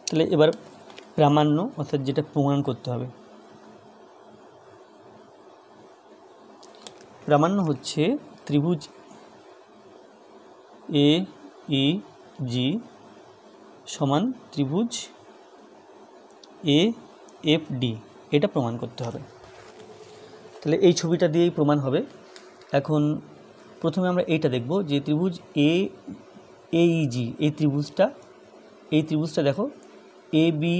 তাহলে এবার প্রামাণ্য অর্থাৎ যেটা প্রমাণ করতে হবে, প্রামাণ্য হচ্ছে ত্রিভুজ এ ই জি সমান ত্রিভুজ এ এফ ডি, এটা প্রমাণ করতে হবে। তাহলে এই ছবিটা দিয়েই প্রমাণ হবে। এখন প্রথমে আমরা এইটা দেখব যে ত্রিভুজ এ ই জি, এই ত্রিভুজটা দেখো এ বি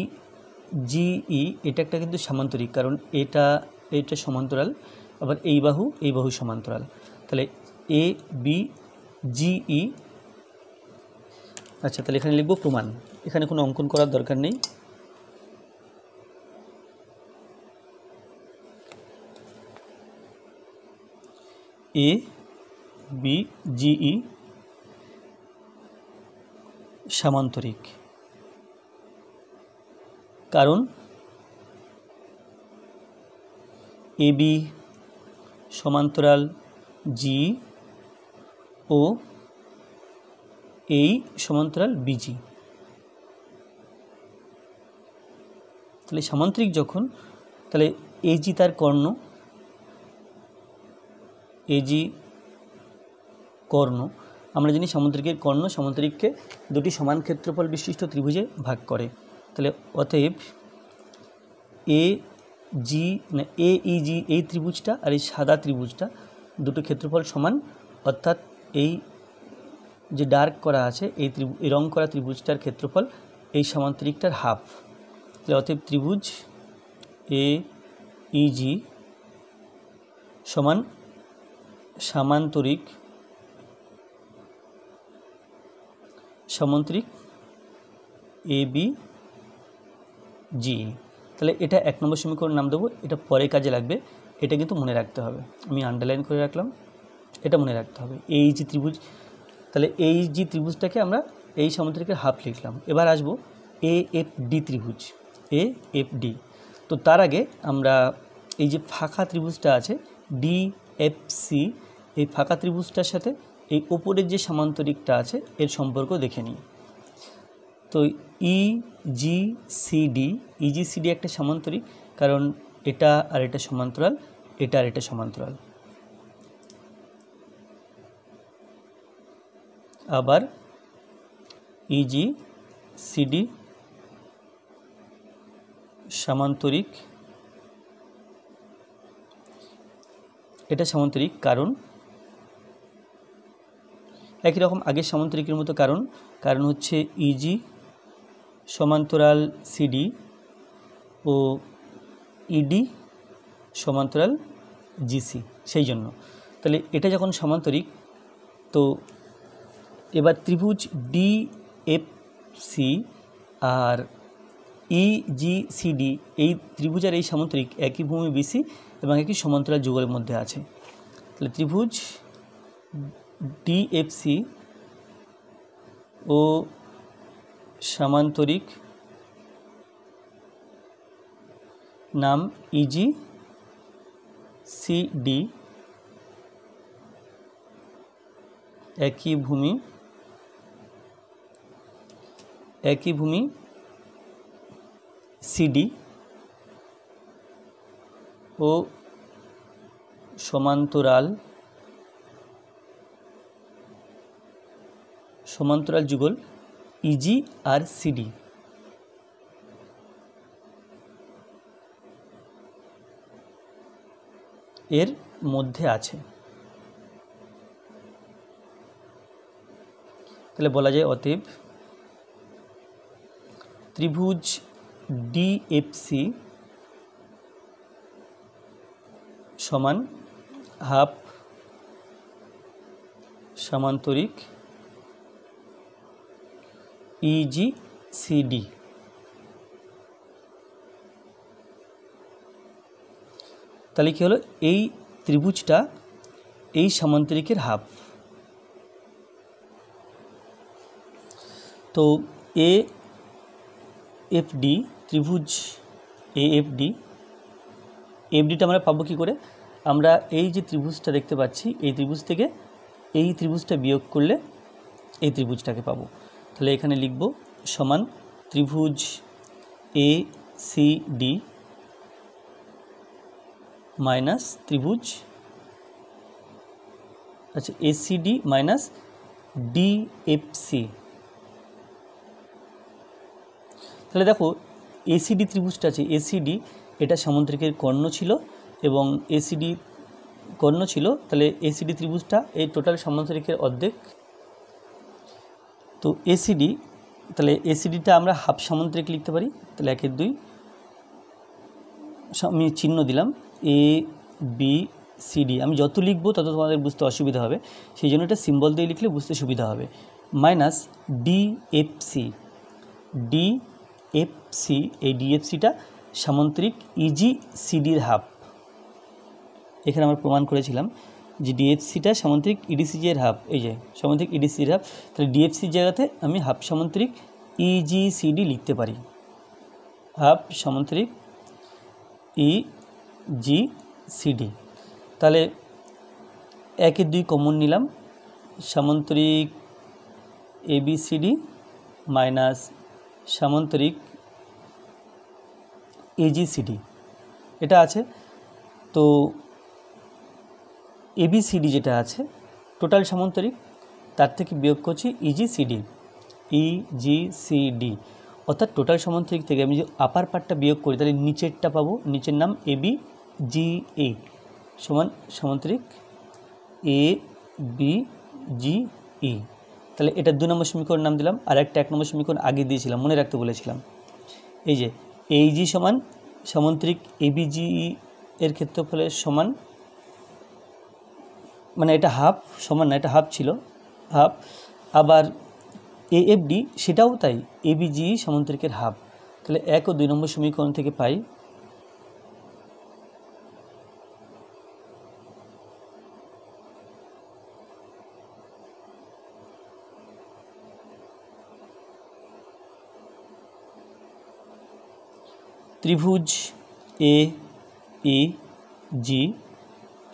জিই এটা একটা কিন্তু সামান্তরিক, কারণ এটা সমান্তরাল, আবার এই বাহু সমান্তরাল। তাহলে এ বি জিই। আচ্ছা, তাহলে এখানে লিখব প্রমাণ। এখানে কোনো অঙ্কন করার দরকার নেই। এ বি জিই সামান্তরিক, কারণ এ বি সমান্তরাল জি ও এই সমান্তরাল বিজি। তাহলে সামান্তরিক যখন, তাহলে এজি তার কর্ণ, এজি কর্ণ। আমরা জানি সামান্তরিকের কর্ণ সামান্তরিককে দুটি সমান ক্ষেত্রফল বিশিষ্ট ত্রিভুজে ভাগ করে। তাহলে অতএব এ জি না এ ই জি এই ত্রিভুজটা আর এই সাদা ত্রিভুজটা দুটো ক্ষেত্রফল সমান, অর্থাৎ এই যে ডার্ক করা আছে এই রং করা ত্রিভুজটার ক্ষেত্রফল এই সামান্তরিকটার হাফ। তাহলে অতএব ত্রিভুজ এ ই জি সমান সামান্তরিক এ বি জি। তাহলে এটা 1 নম্বর সমীকরণ নাম দেবো, এটা পরে কাজে লাগবে, এটা কিন্তু মনে রাখতে হবে। আমি আন্ডারলাইন করে রাখলাম, এটা মনে রাখতে হবে। এই জি ত্রিভুজ, তাহলে এই জি ত্রিভুজটাকে আমরা এই সামান্তরিকের হাফ লিখলাম। এবার আসবো এ এফ ডি ত্রিভুজ, এ এফ ডি। তো তার আগে আমরা এই যে ফাঁকা ত্রিভুজটা আছে ডি এফ সি, এই ফাঁকা ত্রিভুজটার সাথে এই ওপরের যে সামান্তরিকটা আছে এর সম্পর্ক দেখে নিই। তো ইজিসিডি একটা সামান্তরিক, কারণ এটা আর এটা সমান্তরাল, এটা আর এটা সমান্তরাল। আবার ইজিসিডি সামান্তরিক, এটা সামান্তরিক কারণ একই রকম আগের সামান্তরিকের মতো, কারণ হচ্ছে ইজি সমান্তরাল সিডি ও ইডি সমান্তরাল জিসি, সেই জন্য। তাহলে এটা যখন সামান্তরিক, তো এবার ত্রিভুজ ডি এফ সি আর ইজিসিডি এই ত্রিভুজ আর এই সামান্তরিক একই ভূমি বিসি এবং একই সমান্তরাল যুগলের মধ্যে আছে। তাহলে ত্রিভুজ ডিএফসি ও সামান্তরিক নাম ইজি সিডি একই ভূমি সিডি ও সমান্তরাল যুগল ইজি আর সিডি। এর মধ্যে আছে। তাহলে বলা যায় অতএব ত্রিভুজ ডিএফসি সমান হাফ সামান্তরিক ইজি সিডি। তাহলে কি হলো, এই ত্রিভুজটা এই সামান্তরিকের হাফ। তো এ এফ ডি ত্রিভুজ এ এফ ডিটা আমরা পাবো কী করে? আমরা এই যে ত্রিভুজটা দেখতে পাচ্ছি এই ত্রিভুজ থেকে এই ত্রিভুজটা বিয়োগ করলে এই ত্রিভুজটাকে পাবো। তাহলে এখানে লিখব সমান ত্রিভুজ এ সি ডি মাইনাস ত্রিভুজ এসিডি মাইনাস ডিএফসি। তাহলে দেখো এসিডি ত্রিভুজটা আছে, এসিডি এটা সামান্তরিকের কর্ণ ছিল এবং এসিডি কর্ণ ছিল। তাহলে এসিডি ত্রিভুজটা এই টোটাল সামান্তরিকের অর্ধেক। তো এসিডি, তাহলে এসিডিটা আমরা হাফ সামান্তরিক লিখতে পারি। তাহলে 1-2 আমি চিহ্ন দিলাম এ বি সি ডি, আমি যত লিখবো তত তোমাদের বুঝতে অসুবিধা হবে, সেই জন্য এটা সিম্বল দিয়ে লিখলে বুঝতে সুবিধা হবে। মাইনাস ডিএফসি, ডিএফসি, এই ডিএফসিটা সামান্তরিক ইজি সিডির হাফ। এখানে আমরা প্রমাণ করেছিলাম যে ডিএফসিটা সামান্তরিক ইডিসিজি এর হাফ, এই যে সামান্তরিক ইডিসির হাফ, তাহলে ডিএফসির জায়গাতে আমি হাফ সামান্তরিক ইজিসিডি লিখতে পারি, হাফ সামান্তরিক ইজিসিডি। তাহলে 1 এর 2 কমন নিলাম, সামান্তরিক এবিসিডি মাইনাস সামান্তরিক এজিসিডি এটা আছে। তো এবিসিডি যেটা আছে টোটাল সামান্তরিক, তার থেকে বিয়োগ করছি ইজিসিডি, ইজিসিডি অর্থাৎ টোটাল সামান্তরিক থেকে আমি যে আপার পার্টটা বিয়োগ করি তাহলে নিচেরটা পাবো, নিচের নাম এবি জি এ সমান সামান্তরিক এ বি জি ই। তাহলে এটা 2 নম্বর সমীকরণ নাম দিলাম, আর একটা 1 নম্বর সমীকরণ আগে দিয়েছিলাম, মনে রাখতে বলেছিলাম। এই যে এই জি সমান সামান্তরিক এবিজি এর ক্ষেত্রফলের সমান, মানে এটা হাফ সমান না, এটা হাফ ছিল, হাফ। আবার এএফডি সেটাও তাই, এবিজি সামান্তরিকের হাফ। তাহলে 1 ও 2 নম্বর সমীকরণ থেকে পাই ত্রিভুজ এ ই জি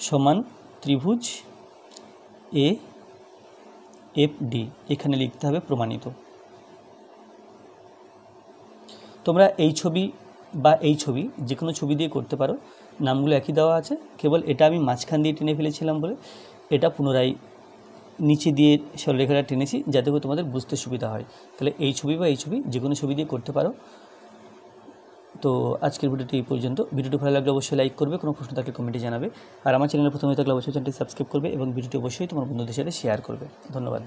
সমান ত্রিভুজ এ এফ ডি, এখানে লিখতে হবে প্রমাণিত। তোমরা এই ছবি বা এই ছবি যে কোনো ছবি দিয়ে করতে পারো, নামগুলো একই দেওয়া আছে, কেবল এটা আমি মাঝখান দিয়ে টেনে ফেলেছিলাম বলে এটা পুনরায় নিচে দিয়ে সরলরেখাটা টেনেছি যাতে করে তোমাদের বুঝতে সুবিধা হয়। তাহলে এই ছবি বা এই ছবি যে কোনো ছবি দিয়ে করতে পারো। তো আজকের ভিডিওটি এই পর্যন্ত। ভিডিওটি ভালো লাগলে অবশ্যই লাইক করবে, কোনো প্রশ্ন থাকলে কমেন্টে জানাবে, আর আমার চ্যানেলে প্রথমে থাকলে অবশ্যই চ্যানেলটি সাবস্ক্রাইব করবে এবং ভিডিওটি অবশ্যই তোমার বন্ধুদের সাথে শেয়ার করবে। ধন্যবাদ।